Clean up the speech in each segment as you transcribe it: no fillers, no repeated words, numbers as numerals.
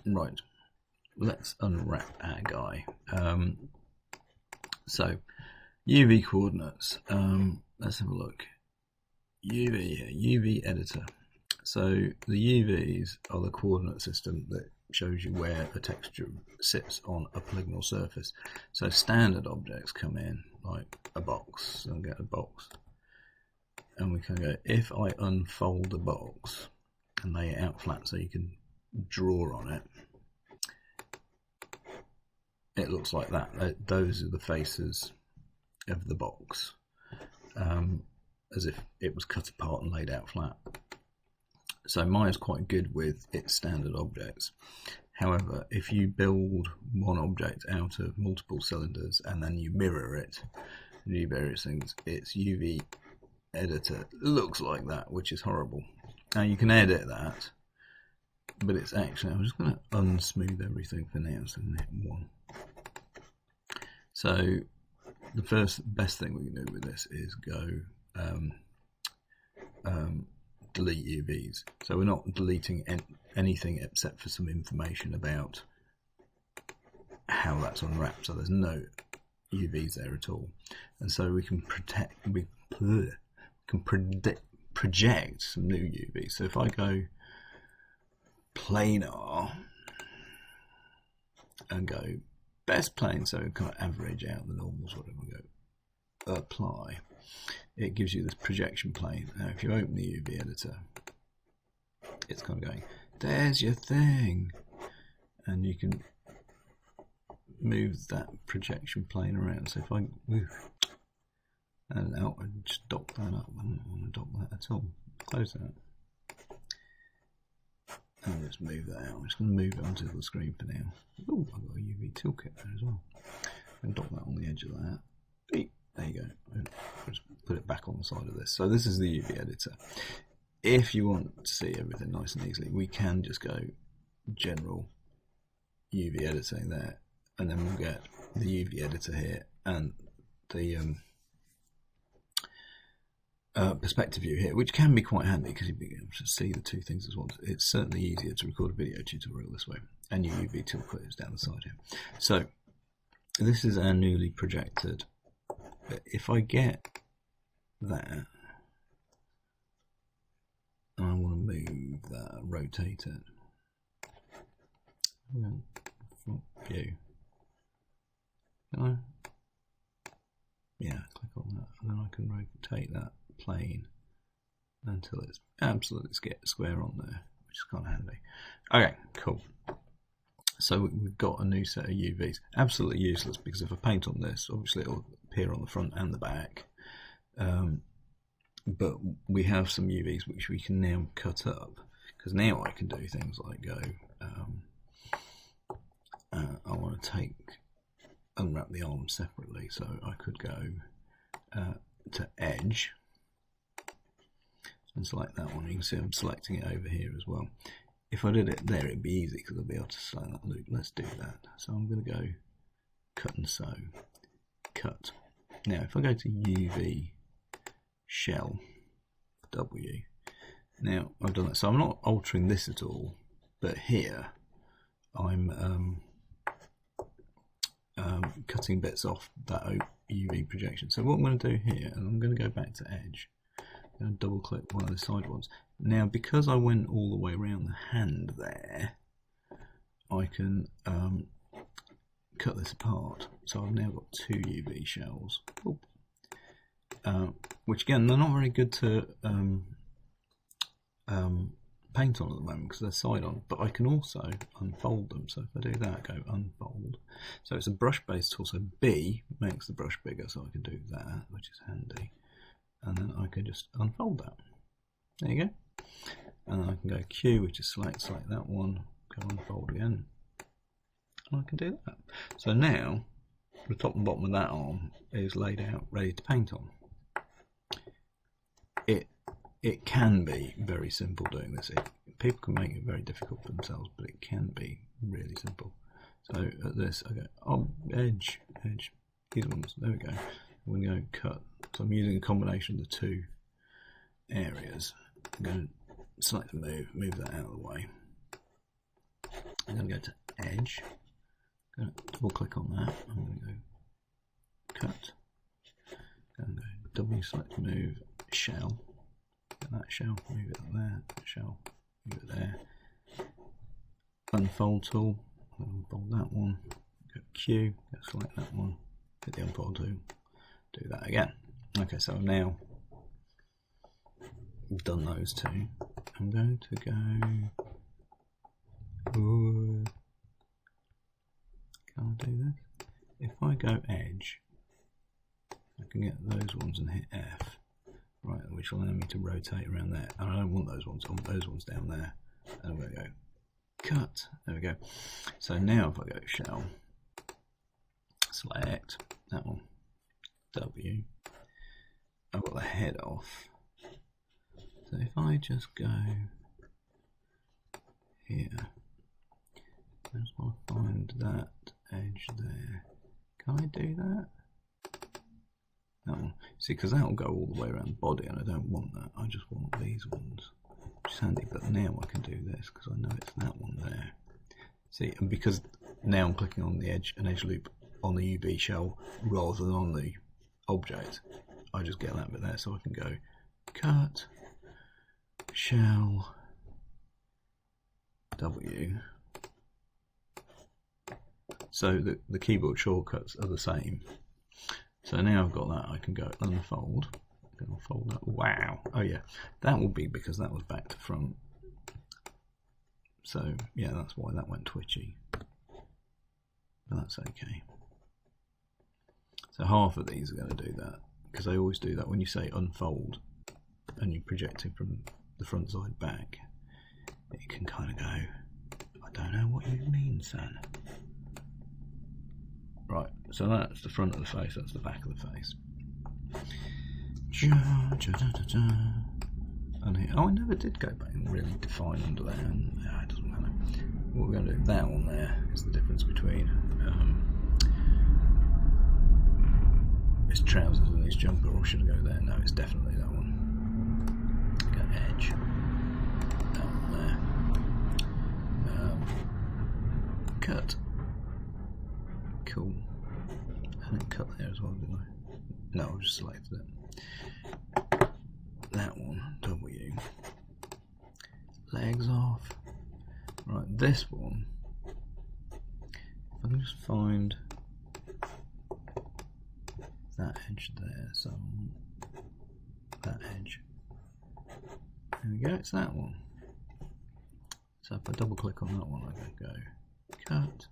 Right, let's unwrap our guy. So UV coordinates. Let's have a look. UV here, UV editor. So the UVs are the coordinate system that shows you where a texture sits on a polygonal surface. So standard objects come in like a box, so I'll get a box, and we can go, if I unfold the box and lay it out flat so you can draw on it, it looks like that. Those are the faces of the box, as if it was cut apart and laid out flat. So Maya's quite good with its standard objects. However, if you build one object out of multiple cylinders and then you mirror it and do various things, its UV editor looks like that, which is horrible. Now you can edit that, but it's actually, I'm just going to unsmooth everything for now, so hit 1. So the best thing we can do with this is go delete UVs. So we're not deleting anything except for some information about how that's unwrapped. So there's no UVs there at all, and so we can project some new UVs. So if I go planar and go best plane, so kind of average out the normals, whatever, we go apply, it gives you this projection plane. Now if you open the UV editor, it's kind of going, there's your thing, and you can move that projection plane around. So if I move and out and just dock that up, I don't want to dock that at all. Close that and just move that out. I'm just going to move it onto the screen for now. Oh, I've got a UV toolkit there as well. And dock that on the edge of that. There you go. Just put it back on the side of this. So this is the UV editor. If you want to see everything nice and easily, we can just go general UV editing there, and then we'll get the UV editor here and the perspective view here, which can be quite handy because you'll be able to see the two things as well. It's certainly easier to record a video tutorial this way, and your UV toolkit is down the side here. So this is our newly projected. If I get that, and I want to move that, rotate it, front view, can I? Yeah, click on that, and then I can rotate that plane until it's absolutely square on there, which is kind of handy. Okay, cool. So we've got a new set of UVs. Absolutely useless, because if I paint on this, obviously it'll appear on the front and the back. But we have some UVs which we can now cut up, because now I can do things like go, I want to unwrap the arms separately, so I could go to edge and select that one. You can see I'm selecting it over here as well. If I did it there, it'd be easy because I'd be able to select that loop. Let's do that. So I'm going to go cut and sew, cut. Now if I go to UV shell W, now I've done that. So I'm not altering this at all, but here I'm cutting bits off that UV projection. So what I'm going to do here, and I'm going to go back to edge, I'm going to double click one of the side ones. Now because I went all the way around the hand there, I can cut this apart. So I've now got two UV shells, which again, they're not very good to paint on at the moment because they're side on, but I can also unfold them. So if I do that, go unfold. So it's a brush based tool, so B makes the brush bigger, so I can do that, which is handy. And then I can just unfold that. There you go. And then I can go Q, which is select that one, go unfold again. And I can do that. So now the top and bottom of that arm is laid out, ready to paint on. It can be very simple doing this. People can make it very difficult for themselves, but it can be really simple. So at this, I go edge, these ones, there we go. I'm going to go cut. So I'm using a combination of the two areas. I'm going to select the move that out of the way. I'm going to go to edge, I'm going to double click on that, I'm going to go cut, I'm going to go W select move shell, get that shell, move it there, shell, move it there, unfold tool, unfold that one, go Q, go select that one, hit the unfold tool, do that again. Okay, so I've now done those two. I'm going to go, can I do this? If I go edge, I can get those ones and hit F, right, which will allow me to rotate around there. And I don't want those ones, I want those ones down there. And I'm going to go cut, there we go. So now if I go shell, select that one, W, I've got the head off. So if I just go here, I just want to find that edge there. Can I do that? That one. See, because that will go all the way around the body, and I don't want that. I just want these ones, which is handy. But now I can do this because I know it's that one there. See, and because now I'm clicking on the edge, an edge loop on the UV shell rather than on the object, I just get that bit there. So I can go cut, shell, W. So the keyboard shortcuts are the same. So now I've got that, I can go unfold. Unfold that. Wow. Oh yeah, that will be because that was back to front. So yeah, that's why that went twitchy. But that's okay. So half of these are going to do that, because they always do that when you say unfold and you're projecting from the front side back. It can kind of go, I don't know what you mean, son. Right, so that's the front of the face, that's the back of the face. And here, oh, I never did go back and really define under there, and it doesn't matter. What we're going to do, that one there is the difference between his trousers and his jumper, or should I go there? No, it's definitely that one. Go edge. That one there. Cut. Cool. I didn't cut there as well, did I? No, I just selected it. That one, W. Legs off. Right, this one. If I can just find that edge there, so that edge. There we go, it's that one. So if I double click on that one, I can go cut.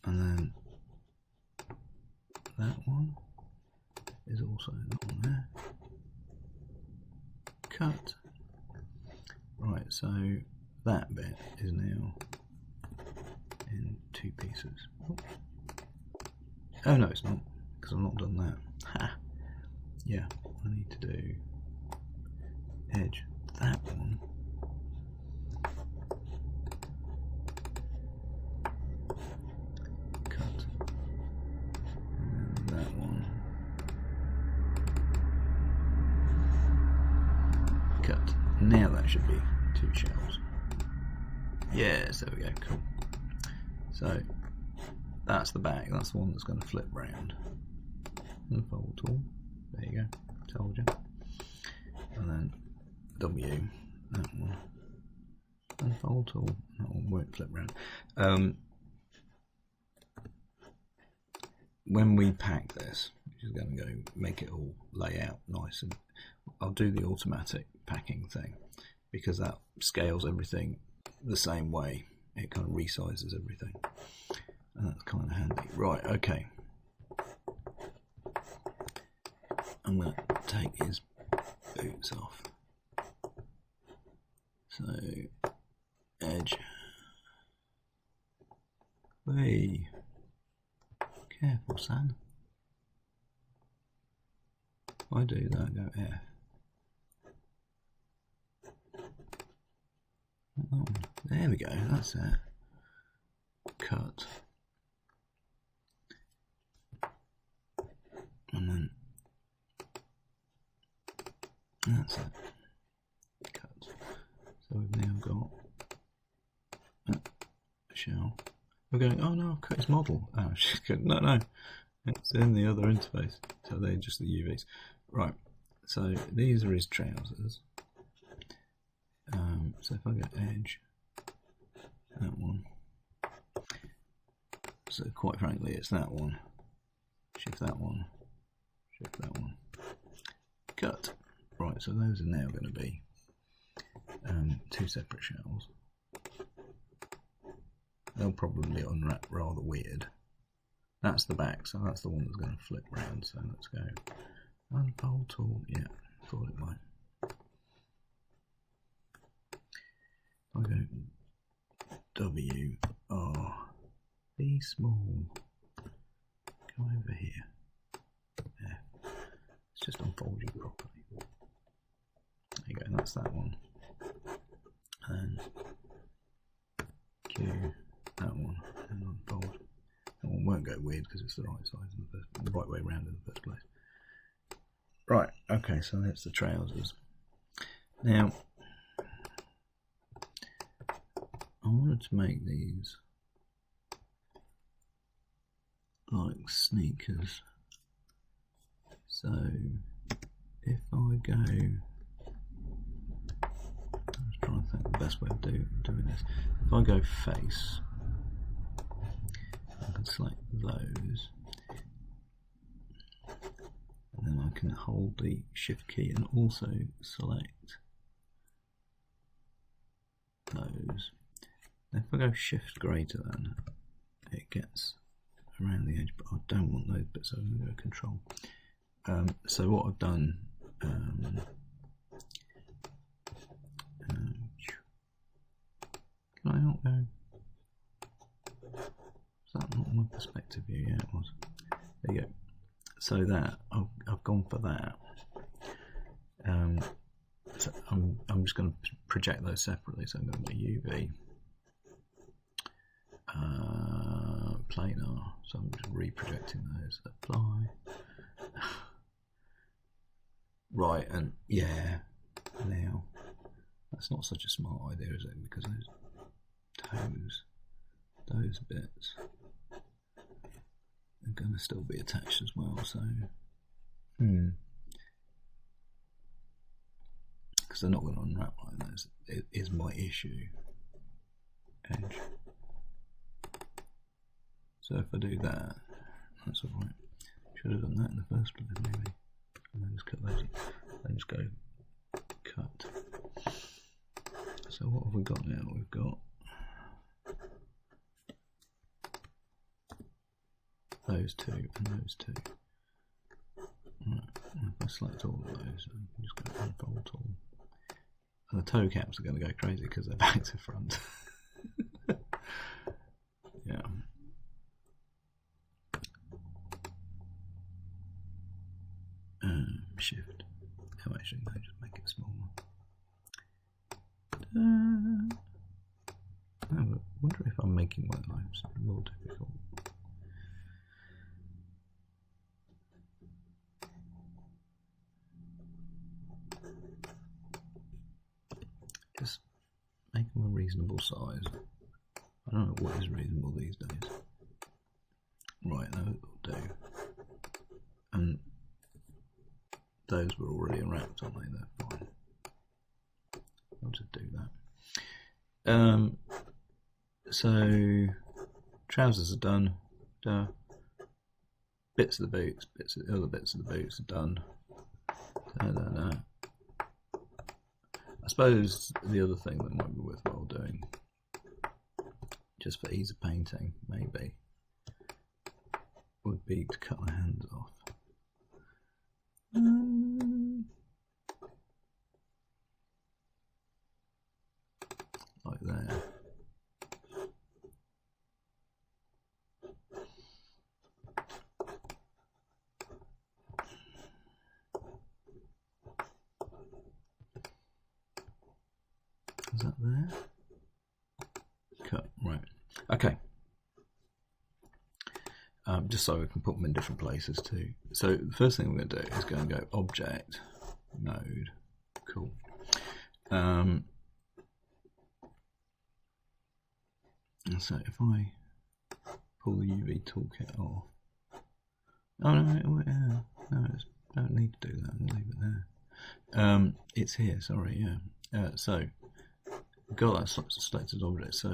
And then that one is also that one there. Cut. Right, so that bit is now in two pieces. Oh no, it's not, because I've not done that. Ha! Yeah, I need to do edge that one. Now that should be two shells. Yes, there we go, cool. So that's the back, that's the one that's going to flip round. Unfold tool, there you go, told you. And then W, that one. Unfold tool, that one won't flip round. When we pack this, which is going to go make it all lay out nice, and I'll do the automatic packing thing because that scales everything the same way. It kind of resizes everything, and that's kind of handy. Right, okay. I'm going to take his boots off. So, edge. Hey, careful, son. If I do that, go F. Oh, there we go, that's it. Cut. And then that's it. Cut. So we've now got shell. We're going, oh no, I've cut his model. Oh, she's going, no, it's in the other interface. So they're just the UVs. Right, so these are his trousers. So if I go edge, that one. So quite frankly, it's that one. Shift that one. Shift that one. Cut. Right, so those are now going to be two separate shells. They'll probably unwrap rather weird. That's the back, so that's the one that's going to flip round. So let's go unfold tool. Yeah, thought it might. I'll go W R B small. Go over here. Yeah, let's just unfold you properly. There you go. And that's that one. And Q. That one, and unfold. That one won't go weird because it's the right size, the right way around in the first place. Right, okay, so that's the trousers. Now, I wanted to make these like sneakers. So, if I go, I was trying to think the best way of doing this. If I go face, I can select those, and then I can hold the shift key and also select those. If I go shift greater than, it gets around the edge, but I don't want those bits, so I'm going to go control. So what I've done, can I not go? Is that not my perspective view? Yeah, it was. There you go. So that I've gone for that. So I'm just going to project those separately. So I'm going to do UV planar. So I'm just reprojecting those. Apply. Right, and yeah. Now that's not such a smart idea, is it? Because those bits are going to still be attached as well, so because they're not going to unwrap like this. It is my issue. Edge. So if I do that, that's alright. Should have done that in the first place, maybe. And then just cut those. Then just go cut. So what have we got now? We've got those two and those two. Right, if I select all of those, I can just go unfold tool. And the toe caps are going to go crazy because they're back to front. Yeah. Shift. Oh, actually, no, just make it smaller. I wonder if I'm making my lives more difficult. Just make them a reasonable size. I don't know what is reasonable these days. Right, that will do. And those were already unwrapped, aren't they? They're fine. I'll just do that. So trousers are done. Bits of the boots, other bits of the boots are done. I suppose the other thing that might be worthwhile doing, just for ease of painting, maybe, would be to cut the hands off. Like there. Is that there? Cut, right. Okay. Just so we can put them in different places too. So the first thing we're going to do is go and go Object, Node, cool. And so if I pull the UV toolkit off, oh no, don't need to do that. I'll leave it there. It's here. Sorry, yeah. So got that selected object. So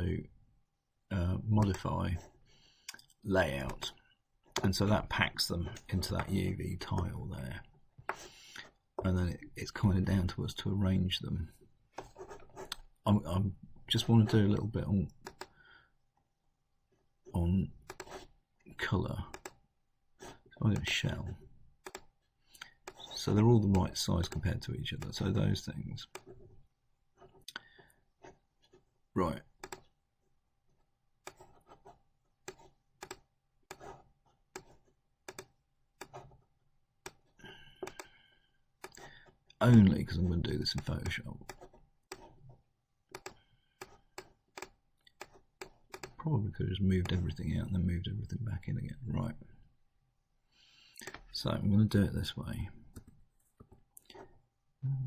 modify layout, and so that packs them into that UV tile there, and then it's kind of down to us to arrange them. I'm just want to do a little bit on colour. So I'm going to shell. So they're all the right size compared to each other. So those things. Right. Only because I'm going to do this in Photoshop. Probably could have just moved everything out and then moved everything back in again. Right. So I'm going to do it this way.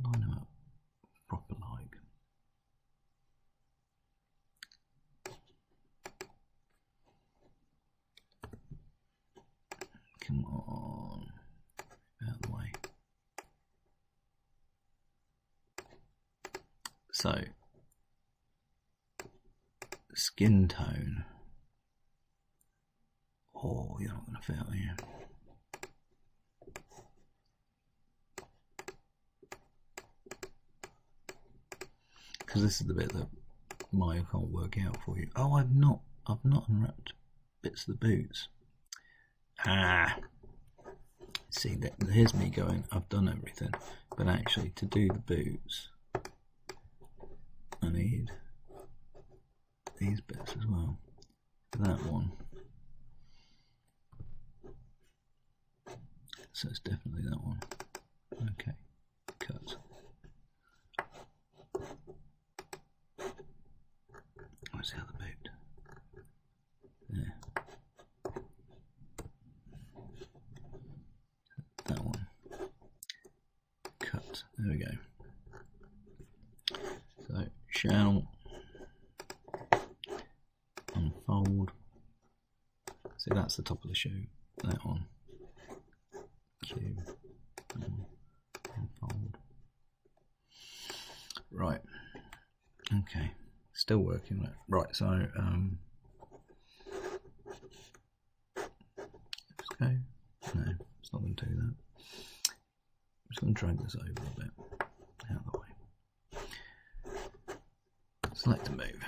Line them up proper like. Come on. Out of the way. So skin tone. Oh, you're not going to fail here. Because this is the bit that Maya can't work out for you. Oh, I've not unwrapped bits of the boots. See, here's me going, I've done everything, but actually to do the boots, I need these bits as well. That one. So it's definitely that one. Okay, cut. Where's the other boot? There. That one. Cut. There we go. So, shell. Unfold. See, that's the top of the shoe. That one. Cube. Unfold. Right. Okay. Still working on it. Right, so let's go. No, it's not going to do that. I'm just going to drag this over a bit. Out of the way. Select and move.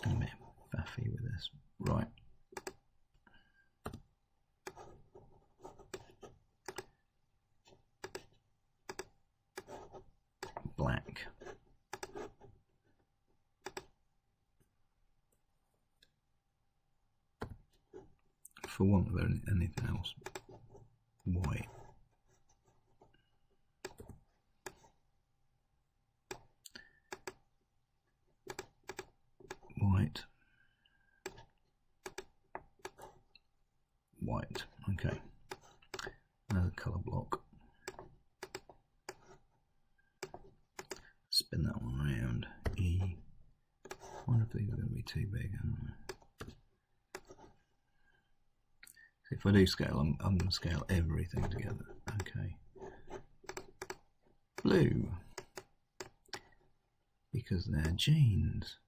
I'm a bit faffy with this. Right. Black. For want of anything else, white. White. White. Okay. Another colour block. Spin that one around. E. I wonder if these are going to be too big. If I do scale, I'm going to scale everything together. Okay. Blue. Because they're jeans.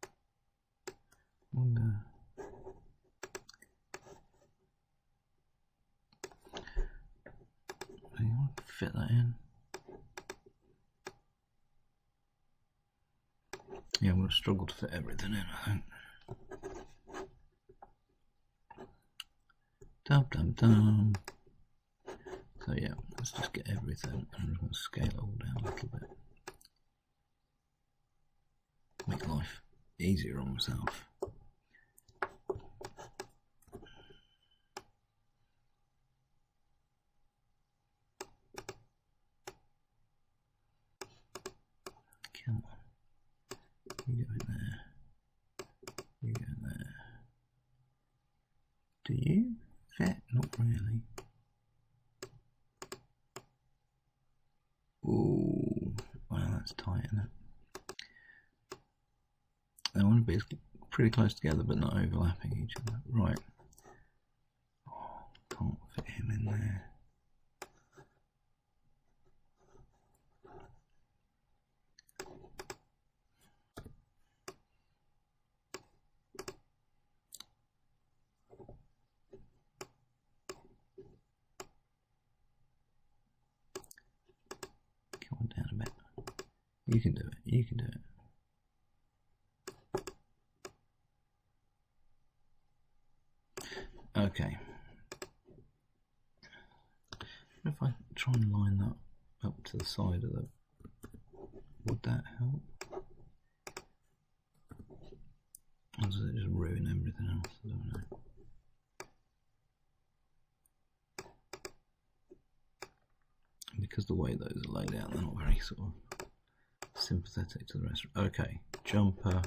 Wonder. Hang on, fit that in. Yeah, I'm going to struggle to fit everything in, I think. Dum dum dum. So yeah, let's just get everything. I'm just going to scale it all down a little bit. Make life easier on myself. Come on. You go in there. You go in there. Do you fit? Not really. Ooh. Let's tighten it. They want to be pretty close together but not overlapping each other. Right. Oh, can't fit him in there. Come on down a bit. You can do it. You can do it. Okay. If I try and line that up to the side of the, would that help? Or does it just ruin everything else? I don't know. Because the way those are laid out, they're not very sort of sympathetic to the rest. Okay, jumper.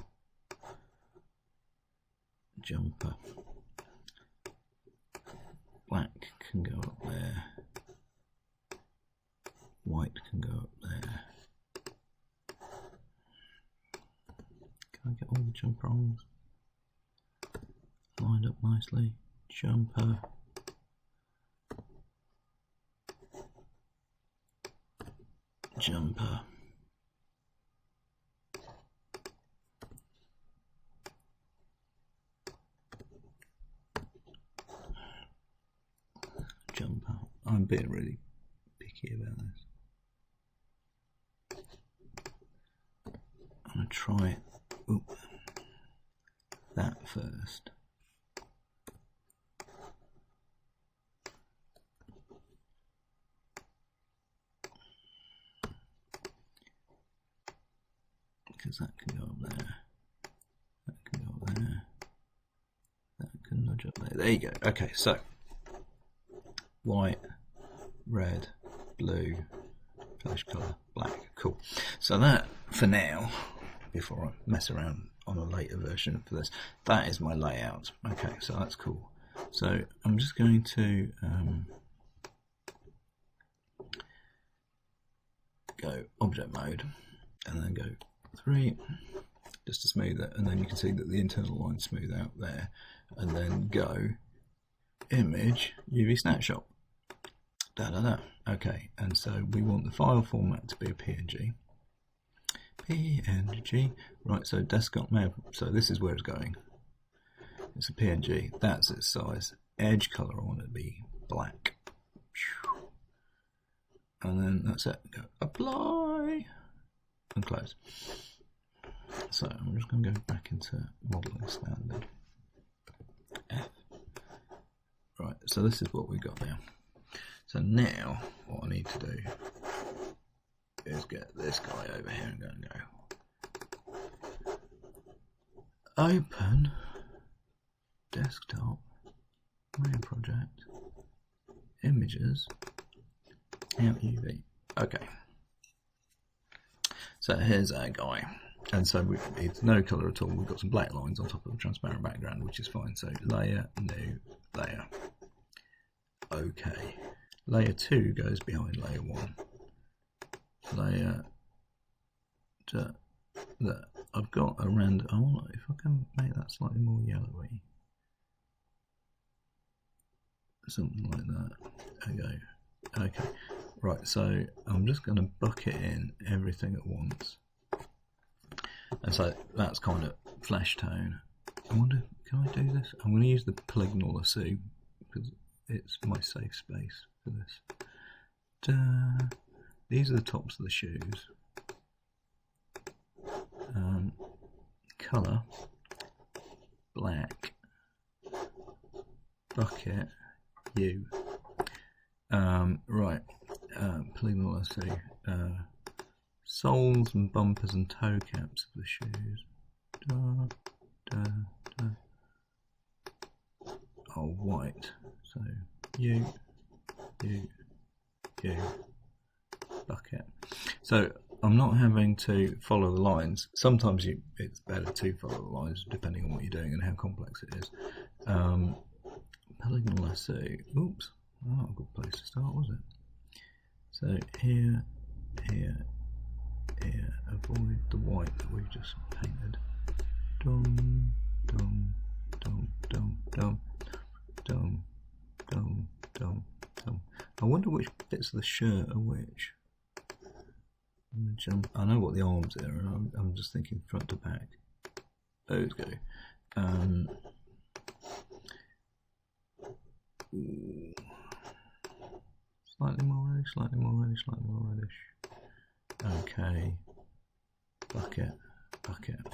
Black can go up there. White can go up there. Can I get all the jumper arms lined up nicely? Jumper. Jumper. Jumper. I'm being really picky about this. I'm going to try that first. Because that can go up there. That can go up there. That can nudge up there. There you go. Okay, so white, red, blue, flesh colour, black. Cool. So that, for now, before I mess around on a later version for this, that is my layout. Okay, so that's cool. So I'm just going to go object mode and then go 3 just to smooth it, and then you can see that the internal lines smooth out there, and then go image UV snapshot. Okay, and so we want the file format to be a PNG. Right, so desktop map, so this is where it's going. It's a PNG, that's its size. Edge color, I want it to be black. And then that's it. Go apply and close. So I'm just going to go back into modeling standard. F. Right, so this is what we've got now. So now what I need to do is get this guy over here and go open desktop main project images out UV. Okay. So here's our guy. And so it's no colour at all. We've got some black lines on top of a transparent background, which is fine. So layer, new, layer. Okay. Layer 2 goes behind layer 1. Layer that I've got a random. I want, if I can make that slightly more yellowy, something like that. There you go. Okay. Right. So I'm just going to bucket in everything at once. And so that's kind of flesh tone. I wonder, can I do this? I'm going to use the polygonal lasso because it's my safe space for this. These are the tops of the shoes. Colour, black, bucket, U. Right, polygonal lasso. Soles and bumpers and toe caps of the shoes. Oh, white. So U, bucket. So I'm not having to follow the lines. Sometimes it's better to follow the lines depending on what you're doing and how complex it is. Polygonal lasso. Oops, not a good place to start, was it? So here, here, here, avoid the white that we've just painted. Dum, dum, dum, dum, dum, dum, dum, dum, dum. I wonder which bits of the shirt are which. I know what the arms are, and I'm just thinking front to back. Those go. Slightly more reddish, slightly more reddish, slightly more reddish. Okay. Bucket, bucket.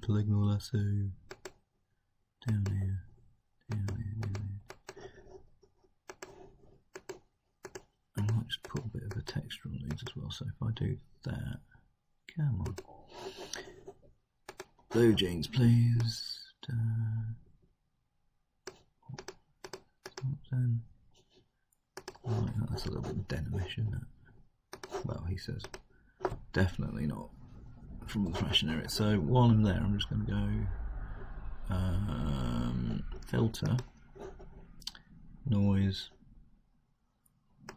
Polygonal lasso. Down here, down here, down here. I might just put a bit of a texture on these as well, so if I do that, come on. Blue jeans, please. Something. I like that. That's a little bit denimish, isn't it? Well, he says definitely not from the fashion area. So while I'm there, I'm just going to go filter, noise,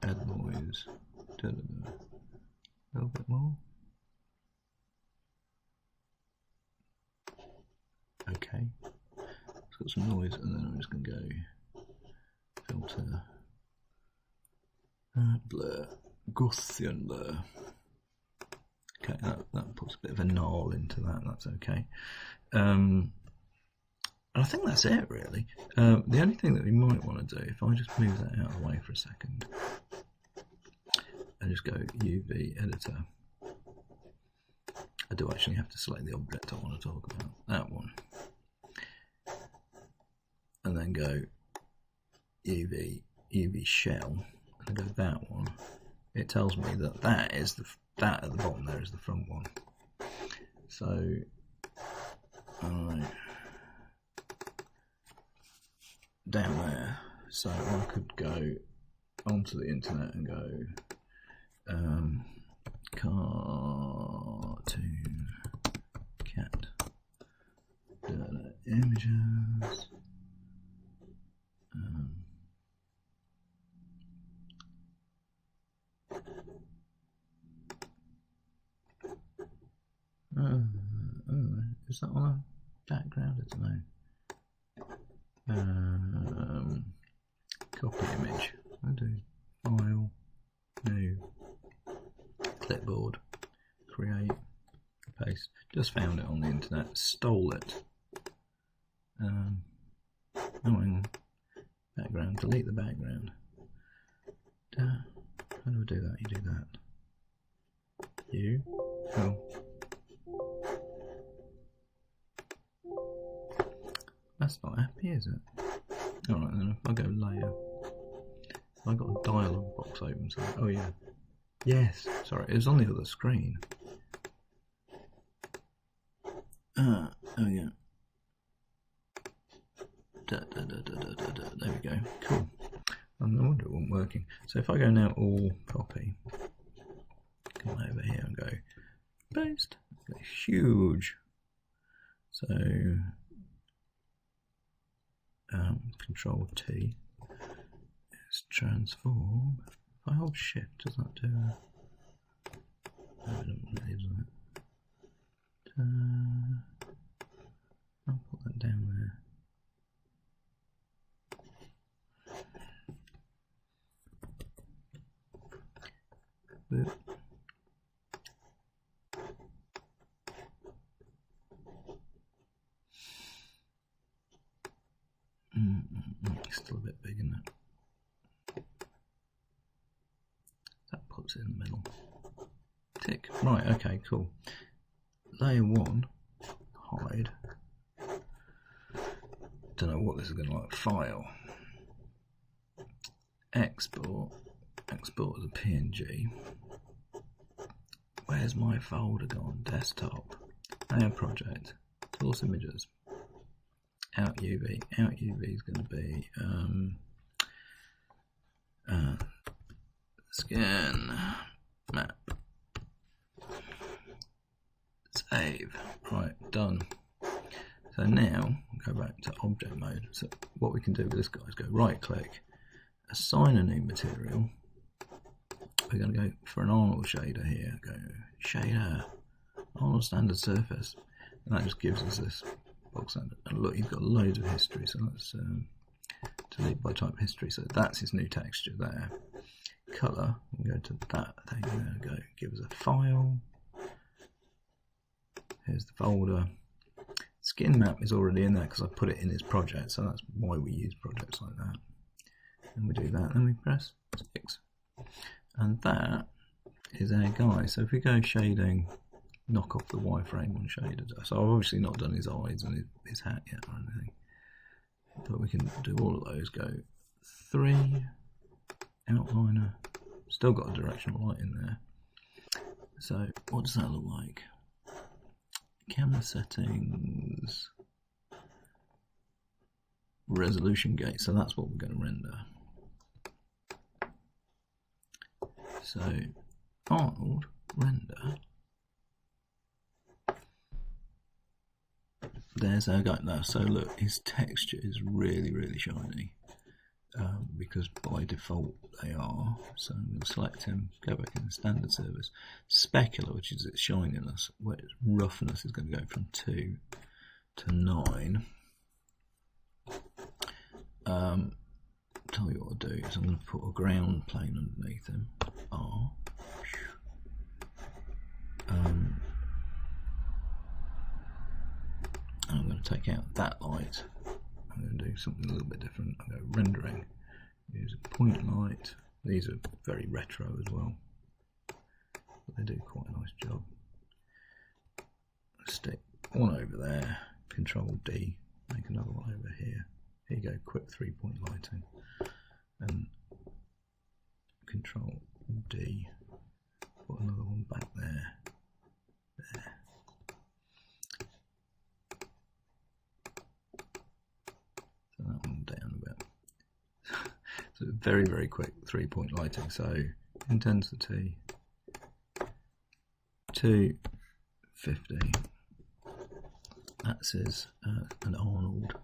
add noise, a little bit more. Okay, it's got some noise, and then I'm just going to go filter, blur, Gaussian blur. Okay, that puts a bit of a gnarl into that. That's okay. I think that's it, really. The only thing that we might want to do, if I just move that out of the way for a second, and just go UV editor. I do actually have to select the object I want to talk about, that one, and then go UV shell, and go that one. It tells me that that is that at the bottom there is the front one. So, alright, down there. So I could go onto the internet and go cartoon cat images. Is that on a background? I don't know. Copy image. I do file, new, clipboard, create, paste. Just found it on the internet. Stole it. Oh, hang on. Background. Delete the background. How do I do that? You do that. Oh. That's not happy, is it? Alright, then if I go layer, I got a dialog box open. So, oh yeah, yes. Sorry, it was on the other screen. Oh yeah. There we go. Cool. No wonder it wasn't working. So if I go now all copy, come over here and go paste. Huge. So Control T is transform. If I hold Shift, does that do that? No, it doesn't really, doesn't it? I'll put that down there. Boop. Still a bit big, isn't it? That puts it in the middle. Tick. Right, okay, cool. Layer 1, hide. Don't know what this is going to like. File. Export. Export as a PNG. Where's my folder gone? Desktop. Layer project. Source images. Out UV. Out UV is going to be scan map. Save. Right, done. So now we'll go back to object mode. So what we can do with this guy is go right click, assign a new material, we're going to go for an Arnold shader here. Go shader, Arnold standard surface, and that just gives us this box standard. And look, you've got loads of history, so let's delete by type history. So that's his new texture there. Color, we'll go to that thing there, go give us a file. Here's the folder. Skin map is already in there because I put it in his project, so that's why we use projects like that. And we do that, then we press 6. And that is our guy. So if we go shading, knock off the wireframe on shader. So I've obviously not done his eyes and his hat yet or anything. But we can do all of those. Go 3, outliner, still got a directional light in there. So what does that look like? Camera settings, resolution gate, so that's what we're going to render. So Arnold render, there's our guy now. So look, his texture is really shiny, because by default they are. So I'm going to select him, go back in the standard service. Specular, which is its shininess, where its roughness is going to go from 2 to 9. Tell you what I'll do is I'm going to put a ground plane underneath him. R. I'm going to take out that light. I'm going to do something a little bit different. I'll go rendering, use a point light. These are very retro as well, but they do quite a nice job. Stick one over there, Control D, make another one over here. Here you go, quick 3-point lighting, and Control D, put another one back there. There. So that one down a bit. So very quick 3-point lighting. So intensity 250. That says an Arnold.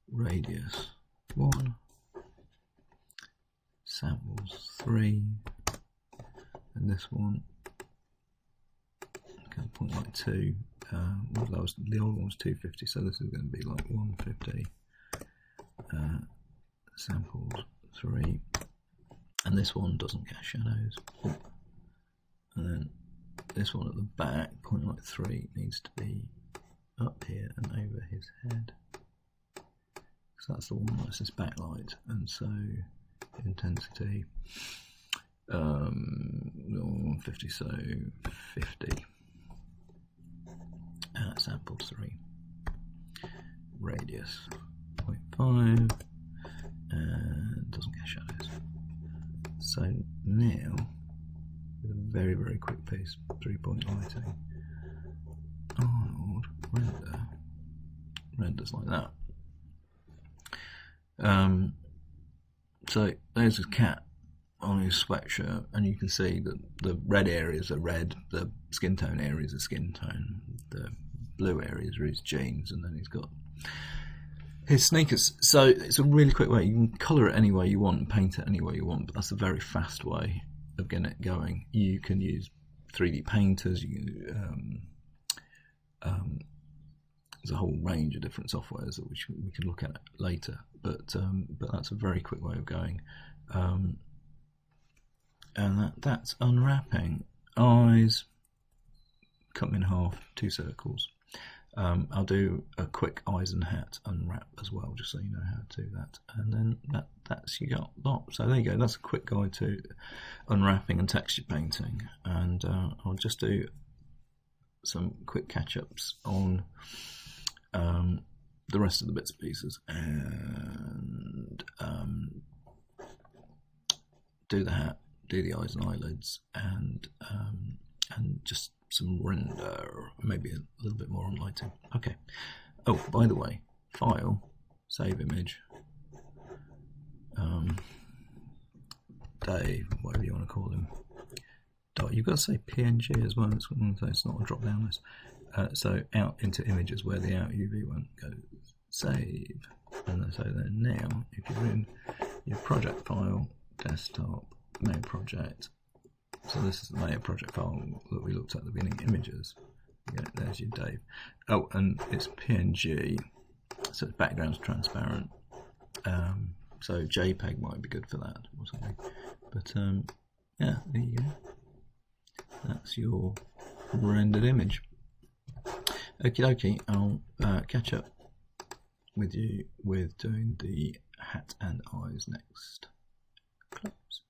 Radius 1. Samples 3. And this one, okay, point like 2. The old one was 250, so this is going to be like 150. Samples 3, and this one doesn't get shadows. Oh. And then this one at the back, point like 3, needs to be up here and over his head. So that's the one that's this backlight, and so intensity 150, so 50. Samples 3. Radius 0.5. And doesn't get shadows. So now, with a very quick piece, 3-point lighting, Arnold renders like that. So there's his cat on his sweatshirt, and you can see that the red areas are red, the skin tone areas are skin tone, the blue areas are his jeans, and then he's got his sneakers. So it's a really quick way. You can colour it any way you want, paint it any way you want, but that's a very fast way of getting it going. You can use 3D painters. There's a whole range of different softwares that we can look at later. But that's a very quick way of going. And that's unwrapping. Eyes, cut them in half, 2 circles. I'll do a quick eyes and hat unwrap as well, just so you know how to do that. And then that's you got that. So there you go. That's a quick guide to unwrapping and texture painting. And I'll just do some quick catch-ups on the rest of the bits and pieces, and do the hat, do the eyes and eyelids, and just some render, maybe a little bit more on lighting. Okay. Oh, by the way, file, save image, Dave, whatever you want to call him. You've got to say PNG as well. It's not a drop down list. So out into images where the out UV won't go. Save, and so then now, if you're in your project file, desktop, main project, So this is the layer project file that we looked at the beginning, images. Yeah, there's your Dave. Oh, and it's PNG, so its background's transparent. So JPEG might be good for that or something. But yeah, there you go. That's your rendered image. Okie dokie, I'll catch up with you with doing the hat and eyes next. Close.